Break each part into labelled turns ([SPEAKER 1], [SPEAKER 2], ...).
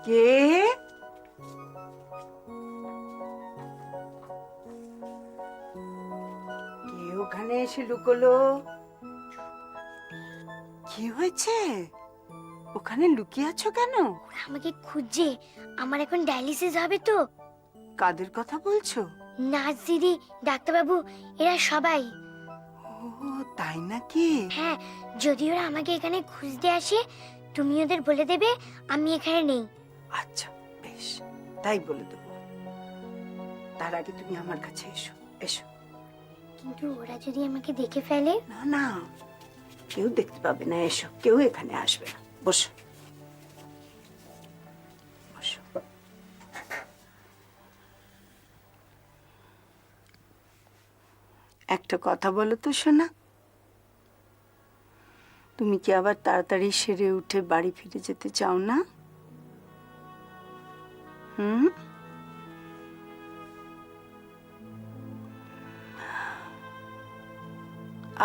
[SPEAKER 1] কে? কে ওখানে এসে লুকোলো? কি হয়েছে? ওখানে লুকিয়ে আছো কেন?
[SPEAKER 2] ওরা আমাকে খুঁজছে। আমার এখন ডায়ালিসিস হবে তো।
[SPEAKER 1] কাদের কথা বলছো?
[SPEAKER 2] নার্স দিদি, ডাক্তারবাবু, এরা সবাই।
[SPEAKER 1] ও তাই নাকি?
[SPEAKER 2] হ্যাঁ, যদি ওরা আমাকে এখানে খুঁজতে আসে, তুমি ওদের বলে দেবে আমি এখানে নেই।
[SPEAKER 1] আচ্ছা বেশ, তাই বলে দেবো। তার আগে তুমি আমার কাছে এসো। এসো।
[SPEAKER 2] কিন্তু ওরা যদি আমাকে দেখে ফেলে?
[SPEAKER 1] না না, কেউ দেখতে পাবে না। এসো, কেউ এখানে আসবে না। বসো বসো। একটা কথা বলো তো সোনা, তুমি কি আবার তাড়াতাড়ি সেরে উঠে বাড়ি ফিরে যেতে চাও না? হুম?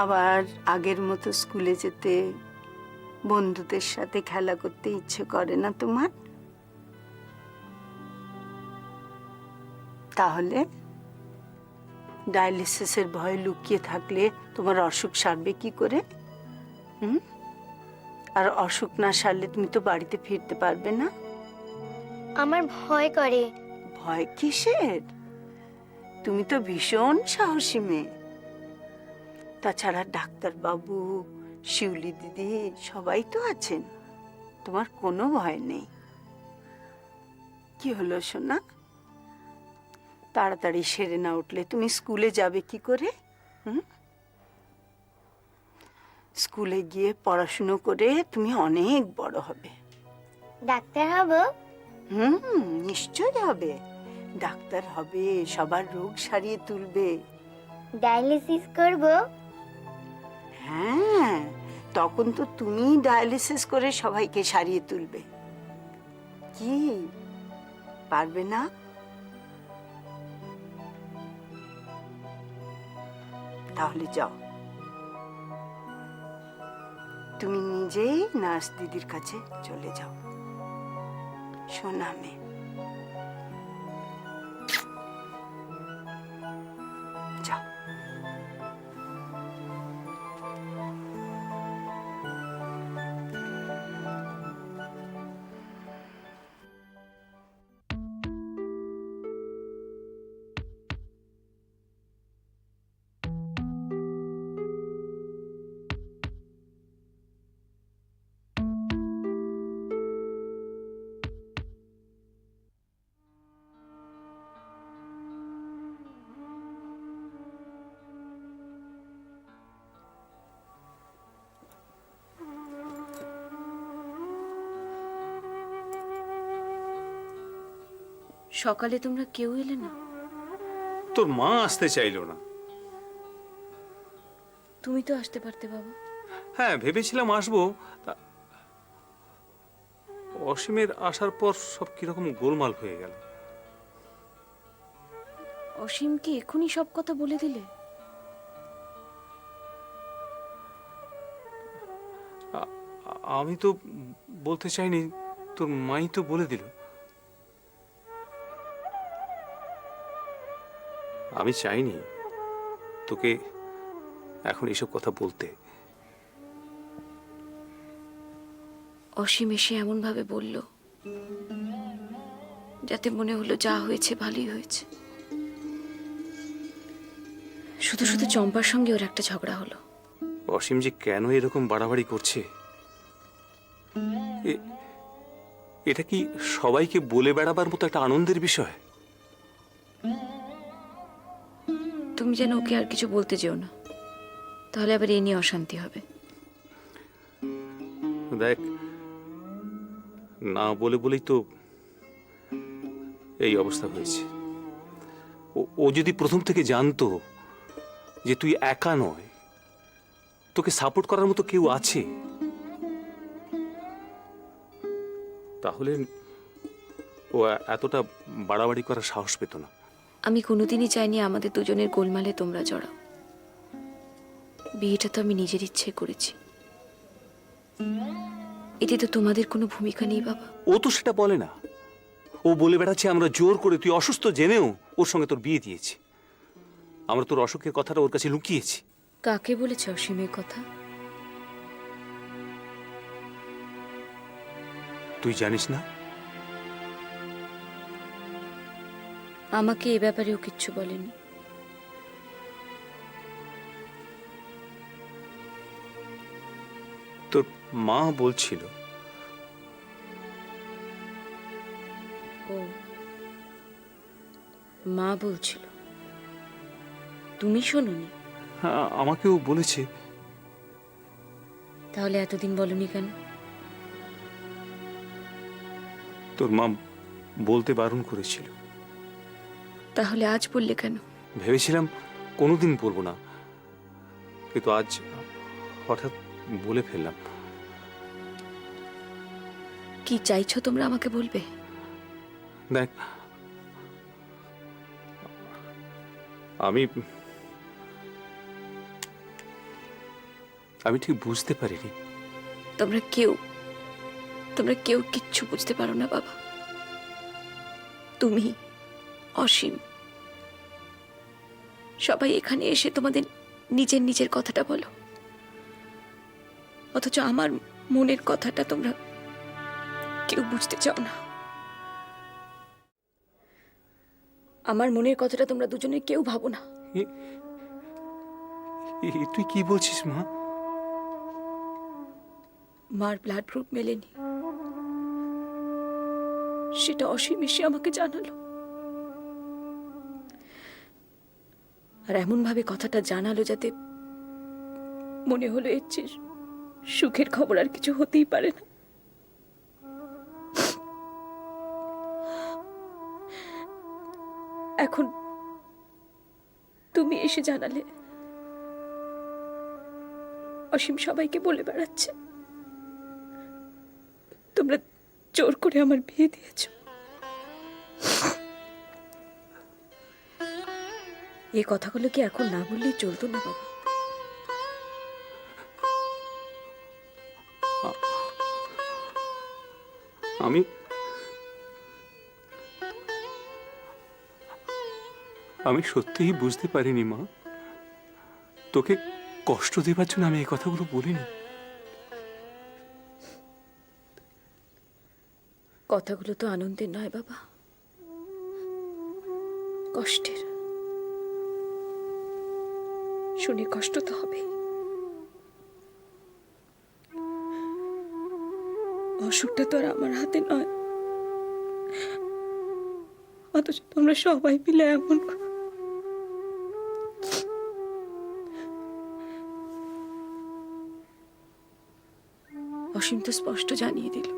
[SPEAKER 1] আবার আগের মতো স্কুলে যেতে, বন্ধুদের সাথে খেলা করতে ইচ্ছে করে না তোমার? তাহলে ডায়ালিসিসের ভয়ে লুকিয়ে থাকলে তোমার অসুখ সারবে কি করে? হুম? আর অসুখ না সারলে তুমি তো বাড়িতে ফিরতে পারবে না।
[SPEAKER 2] আমার ভয় করে।
[SPEAKER 1] ভয় কিসের? তুমি তো ভীষণ সাহসী মেয়ে। তাছাড়া ডাক্তার বাবু, শিউলি দিদি সবাই তো আছেন, তোমার কোনো ভয় নেই। কি হলো সোনা? তাড়াতাড়ি সেরে না উঠলে তুমি স্কুলে যাবে কি করে? হুম? স্কুলে গিয়ে পড়াশুনো করে তুমি অনেক বড় হবে।
[SPEAKER 2] ডাক্তার হব?
[SPEAKER 1] হুম, নিশ্চয়ই হবে। ডাক্তার হবে, সবার রোগ সারিয়ে তুলবে।
[SPEAKER 2] ডায়ালিসিস করব?
[SPEAKER 1] হ্যাঁ, তখন তো তুমি ডায়ালিসিস করে সবাইকে সারিয়ে তুলবে। কি পারবে না? তাহলে যাও, তুমি নিজেই নার্স দিদির কাছে চলে যাও। সোনা মেয়ে। যাও।
[SPEAKER 3] সকালে তোমরা কেউ এলে না?
[SPEAKER 4] তোর মা আসতে চাইলো না।
[SPEAKER 3] তুমি তো আসতে পারতে বাবা।
[SPEAKER 4] হ্যাঁ, ভেবেছিলাম আসবো। অসীমের আসার পর সব কিরকম গোলমাল হয়ে গেল।
[SPEAKER 3] অসীমকে এখনই সব কথা বলে দিলে?
[SPEAKER 4] আমি তো বলতে চাইনি, তোর মাই তো বলে দিল। আমি চাইনি তোকে এখন এসব কথা বলতে।
[SPEAKER 3] অসীম এসে এমন ভাবে বলল যাতে মনে হলো যা হয়েছে ভালোই হয়েছে। শুধু শুধু চম্পার সঙ্গে ওর একটা ঝগড়া হলো।
[SPEAKER 4] অসীম যে কেন এরকম বাড়াবাড়ি করছে, এটা কি সবাইকে বলে বেড়াবার মতো একটা আনন্দের বিষয়?
[SPEAKER 3] তুমি যেন ওকে আর কিছু বলতে যেও না, তাহলে আবার এই নিয়ে অশান্তি হবে।
[SPEAKER 4] দেখ, না বলে বলেই তো এই অবস্থা হয়েছে। ও যদি প্রথম থেকে জানতো যে তুই একা নয়, তোকে সাপোর্ট করার মতো কেউ আছে, তাহলে ও এতটা বাড়াবাড়ি করার সাহস পেত না।
[SPEAKER 3] আমি কোনোদিনই চাইনি আমাদের দুজনের গোলমালে তোমরা জড়াও। বিয়েটা তো আমি নিজের ইচ্ছে করেছি। এতে তো তোমাদের কোনো ভূমিকা নেই বাবা।
[SPEAKER 4] ও তো সেটা বলে না। ও বলে বেড়াচ্ছে আমরা জোর করে, তুই অসুস্থ জেনেও ওর সঙ্গে তোর বিয়ে দিয়েছি। আমরা তোর অসুখের কথাটা ওর কাছে লুকিয়েছি।
[SPEAKER 3] কাকে বলেছে অসীমের কথা?
[SPEAKER 4] তুই জানিস না?
[SPEAKER 3] আমাকে এ ব্যাপারেও কিচ্ছু বলেনি।
[SPEAKER 4] তোর মা বলছিল।
[SPEAKER 3] ও, মা বলছিল, তুমি শোনোনি?
[SPEAKER 4] হ্যাঁ, আমাকেও বলেছে।
[SPEAKER 3] তাহলে এতদিন বলনি কেন?
[SPEAKER 4] তোর মা বলতে বারণ করেছিল।
[SPEAKER 3] তাহলে আজ বললে কেন?
[SPEAKER 4] ভেবেছিলাম কোনোদিন বলবো না, কিন্তু আজ হঠাৎ বলে ফেললাম।
[SPEAKER 3] কি চাইছো তোমরা আমাকে বলবে?
[SPEAKER 4] দেখ, আমি আমি ঠিক বুঝতে পারিনি।
[SPEAKER 3] তোমরা কেউ কিচ্ছু বুঝতে পারো না বাবা। তুমি, অসীম, সবাই এখানে এসে তোমাদের নিজের কথাটা বলো, অথচ আমার মনের কথাটা তোমরা কেউ বুঝতে চাও না। আমার মনের কথাটা তোমরা দুজনে কেউ ভাবো না।
[SPEAKER 4] তুই কি বলছিস মা?
[SPEAKER 3] মার ব্লাড গ্রুপ মেলেনি, সেটা অসীম এসে আমাকে জানালো। আর এমন ভাবে কথাটা জানালো যাতে মনে হলো এর চেয়ে সুখের খবর আর কিছু হতেই পারে না। এখন তুমি এসে জানালে অসীম সবাইকে বলে বেড়াচ্ছে তোমরা জোর করে আমার বিয়ে দিয়েছ। এই কথাগুলো কি এখন না বললেই চলতো না বাবা?
[SPEAKER 4] আমি আমি সত্যিই বুঝতে পারিনি মা। তোকে কষ্ট দেবার জন্য আমি এই কথাগুলো বলিনি।
[SPEAKER 3] কথাগুলো তো আনন্দের নয় বাবা, কষ্টের। শুনে কষ্ট তো হবেই। অসুখটা তো আর আমার হাতে নয়, অথচ তোমরা সবাই মিলে এমন অসীম তো স্পষ্ট জানিয়ে দিল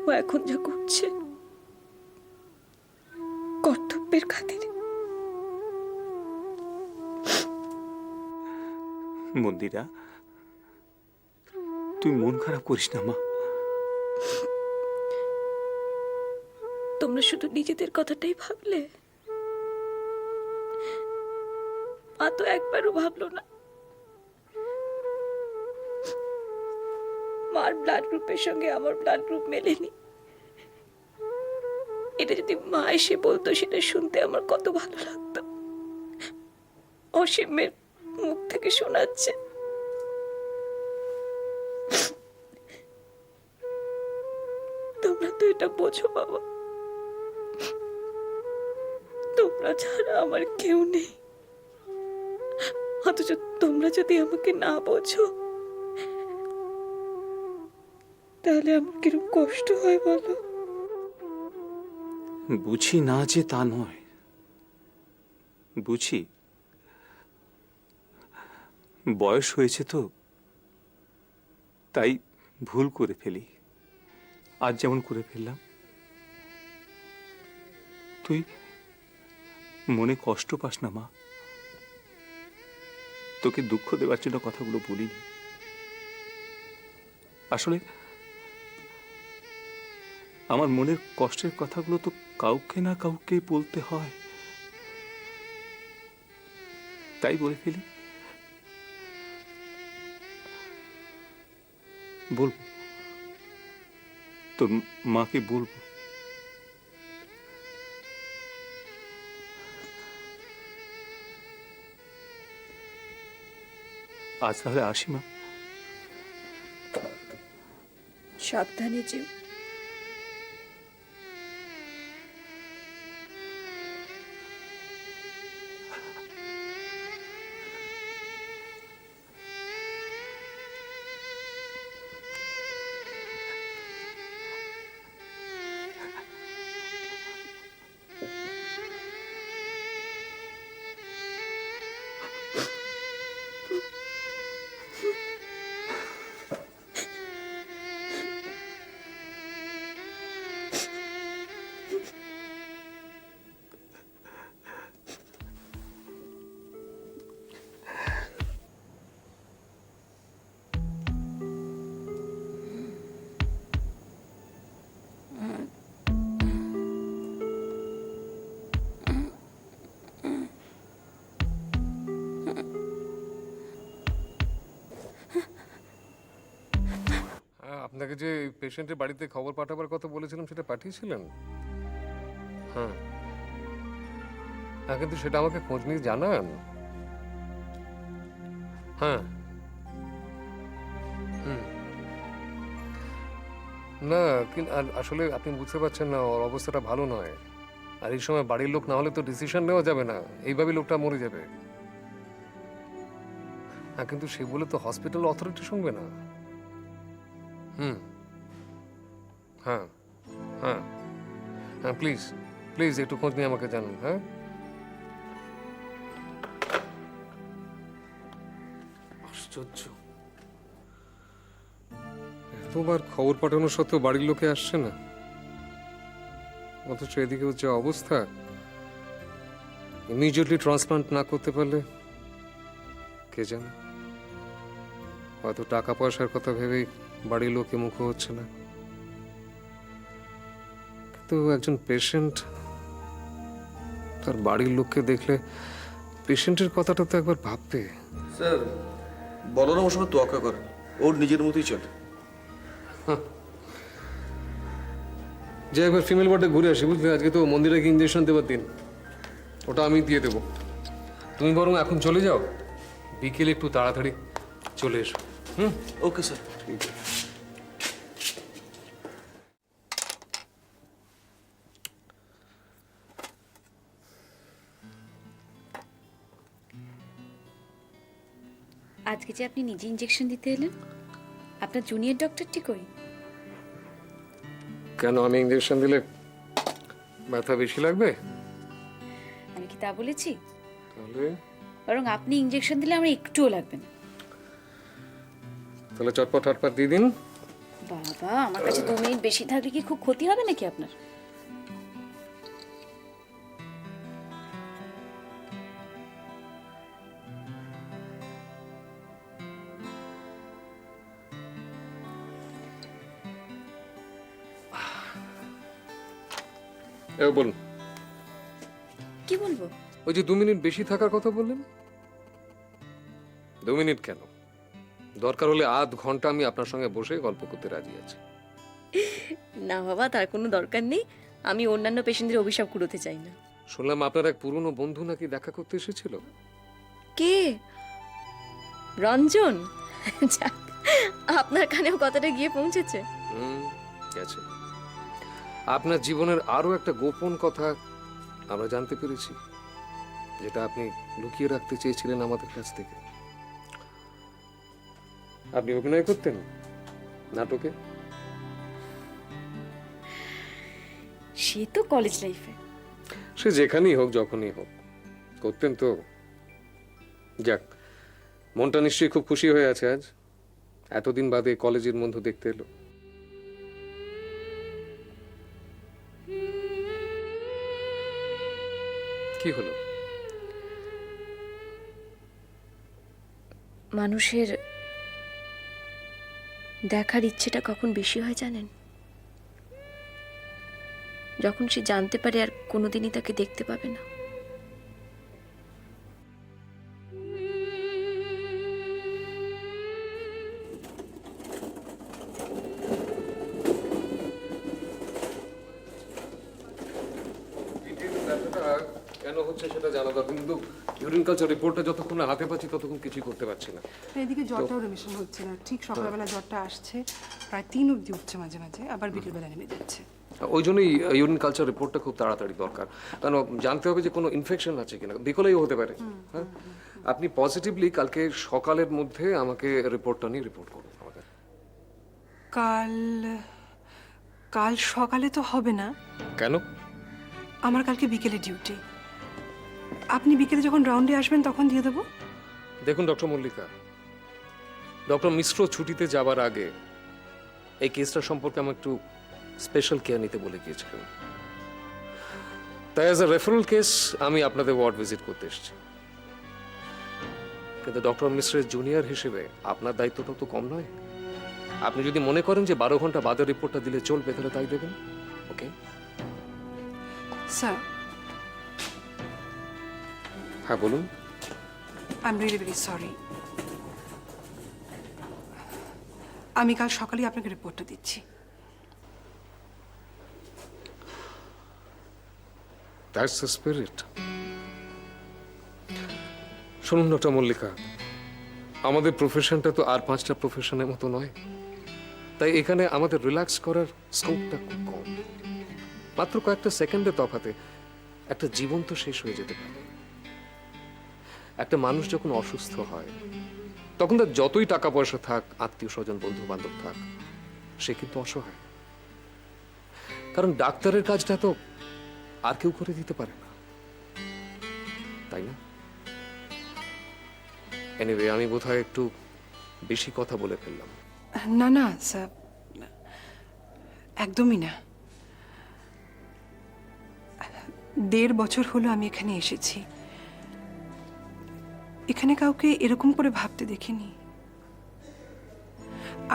[SPEAKER 3] ও এখন যা করছে কর্তব্যের খাতিরে।
[SPEAKER 4] মন্দিরা, তুই মন খারাপ করিস না মা।
[SPEAKER 3] তোমরা শুধু নিজেদের কথাটাই ভাবলে, মা তো একবারও ভাবলো না মার ব্লাড গ্রুপের সঙ্গে আমার ব্লাড গ্রুপ মেলেনি। এটা যদি মা এসে বলতো সেটা শুনতে আমার কত ভালো লাগতো। অসীমের মুখ থেকে শোনাচ্ছে তোমরা তো এটা বোঝো বাবা, তোমরা ছাড়া আমার কেউ নেই, অথচ তোমরা যদি আমাকে না বোঝো তাহলে আমার কিরকম কষ্ট হয় বলো।
[SPEAKER 4] বুঝি না যে তা নয়, বুঝি। বয়স হয়েছে তো, তাই ভুল করে ফেলি। আজ যেমন করে ফেললাম। তুই মনে কষ্ট পাস না মা। তোকে দুঃখ দেওয়ার জন্য কথাগুলো বলিনি। আসলে আমার মনের কষ্টের কথাগুলো তো কাউকে না কাউকে বলতে হয়, তাই বলে ফেলি। বলবো, তোর মাকে বলবো। আজ তাহলে আসি মা।
[SPEAKER 3] সাবধানে যেও।
[SPEAKER 5] আপনাকে যে পেশেন্টের বাড়িতে খবর পাঠাবার কথা বলেছিলাম সেটা পাঠিয়েছিলেন? হ্যাঁ হ্যাঁ, কিন্তু সেটা আমাকে খোঁজ নিয়ে জানান। হ্যাঁ হুম না, কিন্তু আসলে আপনি বুঝতে পারছেন না, ওর অবস্থাটা ভালো নয়। আর এই সময় বাড়ির লোক না হলে তো ডিসিশন নেওয়া যাবে না, এইভাবে লোকটা মরে যাবে। হ্যাঁ, কিন্তু সে বলে তো হসপিটাল অথরিটি শুনবে না। হুম হ্যাঁ হ্যাঁ হ্যাঁ, প্লিজ প্লিজ একটু খোঁজ নিয়ে আমাকে জানান। হ্যাঁ, আশ্চর্য, এতবার খবর পাঠানো সত্ত্বেও বাড়ির লোকে আসছে না, অথচ এদিকে যে অবস্থা, ইমিডিয়েটলি ট্রান্সপ্লান্ট না করতে পারলে কে জানে, হয়তো টাকা পয়সার কথা ভেবেই বাড়ির লোকে মুখ হচ্ছে না। কিন্তু একজন পেশেন্ট তার বাড়ির লোককে দেখলে পেশেন্টের কথাটা তো একবার ভাববে।
[SPEAKER 6] স্যার, বলরাম ওর সঙ্গে তোয়াক্কা করে, ওর নিজের মতোই চলে।
[SPEAKER 5] যে একবার ফিমেল ওয়ার্ডে ঘুরে আসি, বুঝলে? আজকে তো মন্দিরে গিয়ে ইঞ্জেকশন দেবার দিন, ওটা আমি দিয়ে দেবো। তুমি বরং এখন চলে যাও, বিকেলে একটু তাড়াতাড়ি চলে এসো।
[SPEAKER 6] Okay sir.
[SPEAKER 3] আজকে যে আপনি নিজে ইঞ্জেকশন দিতে এলেন, আপনার জুনিয়র ডক্টরটি কই?
[SPEAKER 5] কেন, আমি ইঞ্জেকশন দিলে ব্যথা বেশি লাগবে?
[SPEAKER 3] আমি কি তা বলেছি?
[SPEAKER 5] তাহলে
[SPEAKER 3] বরং আপনি ইঞ্জেকশন দিলে আমার একটুও লাগবে না।
[SPEAKER 5] তাহলে চটপট হটপট দিয়ে দিন।
[SPEAKER 3] বাবা, আমার কাছে 2 মিনিট বেশি থাকলে কি খুব ক্ষতি হবে নাকি আপনার?
[SPEAKER 5] এবার বলুন,
[SPEAKER 3] কি বলবো?
[SPEAKER 5] ওই যে 2 মিনিট বেশি থাকার কথা বললেন, 2 মিনিট কেন, দরকার হলে আধ ঘন্টা আমি আপনার সঙ্গে বসে গল্প করতে রাজি আছি।
[SPEAKER 3] না বাবা, তার কোনো দরকার নেই। আমি অন্যান্য পেশেন্টদের অভিশাপ কুড়োতে চাই না।
[SPEAKER 5] শুনলাম আপনার এক পুরনো বন্ধু নাকি দেখা করতে এসেছিল।
[SPEAKER 3] কে? রঞ্জন? যাক, আপনার কানেও কথাটা গিয়ে পৌঁছেছে।
[SPEAKER 5] গেছে। আপনার জীবনের আরো একটা গোপন কথা আমরা জানতে পেরেছি, যেটা আপনি লুকিয়ে রাখতে চেয়েছিলেন আমাদের কাছ থেকে। আপনি অভিনয় করতেন নাটকে।
[SPEAKER 3] সে তো কলেজ লাইফে।
[SPEAKER 5] সে যেখানেই হোক, যখনই হোক, করতেন তো। যাক, মনটা নিশ্চয়ই খুব খুশি হয়ে আছে আজ, এতদিন বাদে কলেজের বন্ধু দেখতে এলো। কি হলো?
[SPEAKER 3] মানুষের দেখার ইচ্ছেটা কখন বেশি হয় জানেন? যখন সে জানতে পারে আর কোনোদিনই তাকে দেখতে পাবে না।
[SPEAKER 5] কেন হচ্ছে সেটা জানা দরকার, কিন্তু ইউরিন কালচার রিপোর্টটা যতক্ষণ না হাতে পাচ্ছি ততক্ষণ কিছুই করতে পারছি না।
[SPEAKER 7] এদিকে জ্বরটাও রিমিশন হচ্ছে না, ঠিক সকালবেলা জ্বরটা আসছে, প্রায় 3 অবধি উঠছে মাঝে মাঝে, আবার বিকেলবেলা নেমে যাচ্ছে।
[SPEAKER 5] ওই জন্যই ইউরিন কালচার রিপোর্টটা খুব তাড়াতাড়ি দরকার, কারণ জানতে হবে যে কোনো ইনফেকশন আছে কিনা, বিকলেও হতে পারে। হ্যাঁ, আপনি পজিটিভলি কালকে সকালের মধ্যে আমাকে রিপোর্টটা নিয়ে রিপোর্ট করুন আমাকে।
[SPEAKER 7] কাল কাল সকালে তো হবে না,
[SPEAKER 5] কেন?
[SPEAKER 7] আমার কালকে বিকেলে ডিউটি। আপনি বিকেলে যখন রাউন্ডে আসবেন তখন দিয়ে দেবো।
[SPEAKER 5] দেখুন ডক্টর মল্লিকা, ডক্টর মিশ্র ছুটিতে যাবার আগে এই কেসটা সম্পর্কে আমার একটু স্পেশাল কেয়ার নিতে বলে গিয়েছিলেন, তাই অ্যাজ এ রেফারেল কেস আমি আপনাদের ওয়ার্ড ভিজিট করতে এসেছি। কিন্তু ডক্টর মিশ্রের জুনিয়র হিসেবে আপনার দায়িত্বটা তো কম নয়। আপনি যদি মনে করেন যে 12 ঘন্টা বাদে রিপোর্টটা দিলে চলবে, তাহলে তাই দেবেন। ওকে?
[SPEAKER 7] স্যার,
[SPEAKER 5] হ্যাঁ বলুন।
[SPEAKER 7] I am really very sorry. আমি কাল সকালেই আপনাকে রিপোর্টটা দিচ্ছি।
[SPEAKER 5] That's the spirit. শুনুন ডক্টর মল্লিকা, আমাদের প্রফেশনটা তো আর 5টা প্রফেশনের মতো নয়, তাই এখানে আমাদের রিল্যাক্স করার স্কোপটা খুব কম। মাত্র কয়েকটা সেকেন্ডের তফাতে একটা জীবন তো শেষ হয়ে যেতে পারে। একটা মানুষ যখন অসুস্থ হয় তখন তার যতই টাকা পয়সা থাক, আত্মীয় স্বজন, বন্ধু বান্ধব থাক, সে কিন্তু অসহায়। কারণ ডাক্তারের কাজটা তো আর কেউ করে দিতে পারে না, তাই না? এনিওয়ে, আমি বোধহয় একটু বেশি কথা বলে ফেললাম।
[SPEAKER 7] না না স্যার, একদমই না। 1.5 বছর হলো আমি এখানে এসেছি, এখানে কাউকে এরকম করে ভাবতে দেখিনি।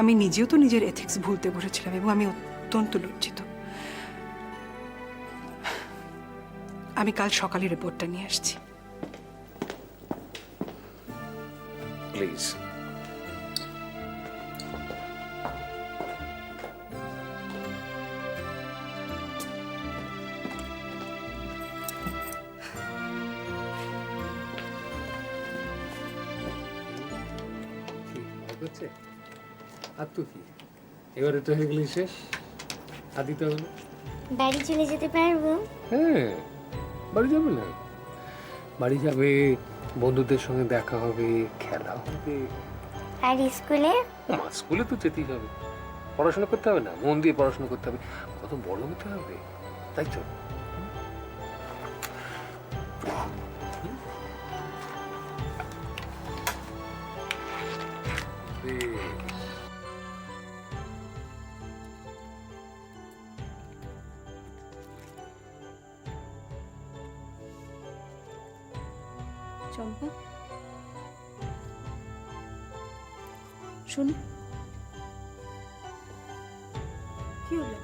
[SPEAKER 7] আমি নিজেও তো নিজের এথিক্স ভুলতে বসেছিলাম এবং আমি অত্যন্ত লজ্জিত। আমি কাল সকালে রিপোর্টটা নিয়ে আসছি।
[SPEAKER 5] প্লিজ। আর তো কি, এবারে তো হয়ে গেলি শেষ, আর দিতে হবে না।
[SPEAKER 2] বাড়ি চলে যেতে পারবো?
[SPEAKER 5] হ্যাঁ, বাড়ি যাবে না? বাড়ি যাবে, বন্ধুদের সঙ্গে দেখা হবে, খেলা হবে।
[SPEAKER 2] আর স্কুলে?
[SPEAKER 5] স্কুলে তো যেতেই হবে, পড়াশোনা করতে হবে না? মন দিয়ে পড়াশোনা করতে হবে, কত বড় হতে হবে, তাই তো?
[SPEAKER 3] চম্পা, শোনো। কি হলো?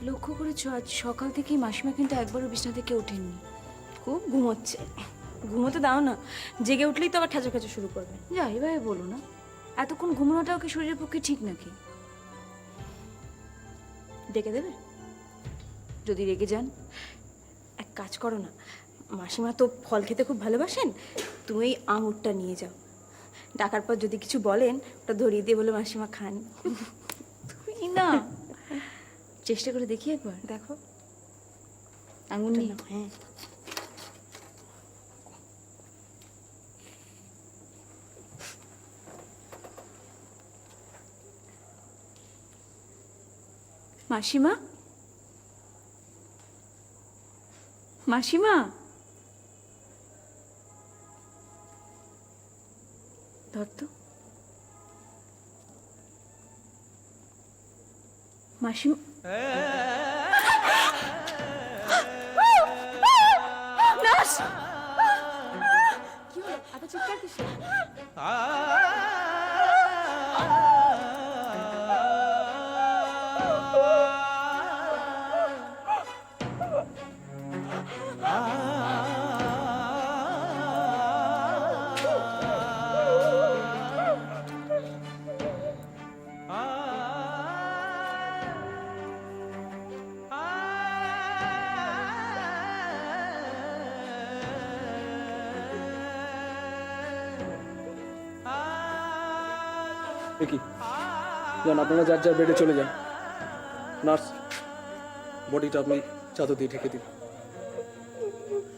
[SPEAKER 3] লক্ষ্য করেছো আজ সকাল থেকেই মাসিমা কিন্তু একবারও বিছানা থেকে ওঠেননি। খুব ঘুমোচ্ছে। ঘুমোতে দাও না, জেগে উঠলেই তো আবার ঠেচা খেচা শুরু করবে। যা, এভাবে বলো না। এতক্ষণ ঘুমানোটাও কি শরীরের পক্ষে ঠিক নাকি? ডেকে দেবে? যদি রেগে যান, এক কাজ করো না, মাসিমা তো ফল খেতে খুব ভালোবাসেন, তুমি এই আঙুরটা নিয়ে যাও। ডাকার পর যদি কিছু বলেন, ওটা ধরিয়ে দিয়ে বলে মাসিমা খান। তুমি না, চেষ্টা করে দেখি একবার। দেখো, আঙুর নিয়ে নাও। হ্যাঁ, মাসিমা, মাসিমা, ধর তো। মাসিমা, নার্স! কি হলো? এত চিৎকার কিসের?
[SPEAKER 8] কি যান, আপনারা যার যার বেডে চলে যান। নার্স, বডিটা আপনি চাদর দিয়ে ঢেকে দিন।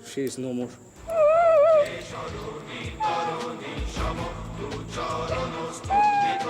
[SPEAKER 8] She is no more.
[SPEAKER 9] চরণী সমগ্র চরণ স্তম্ভিত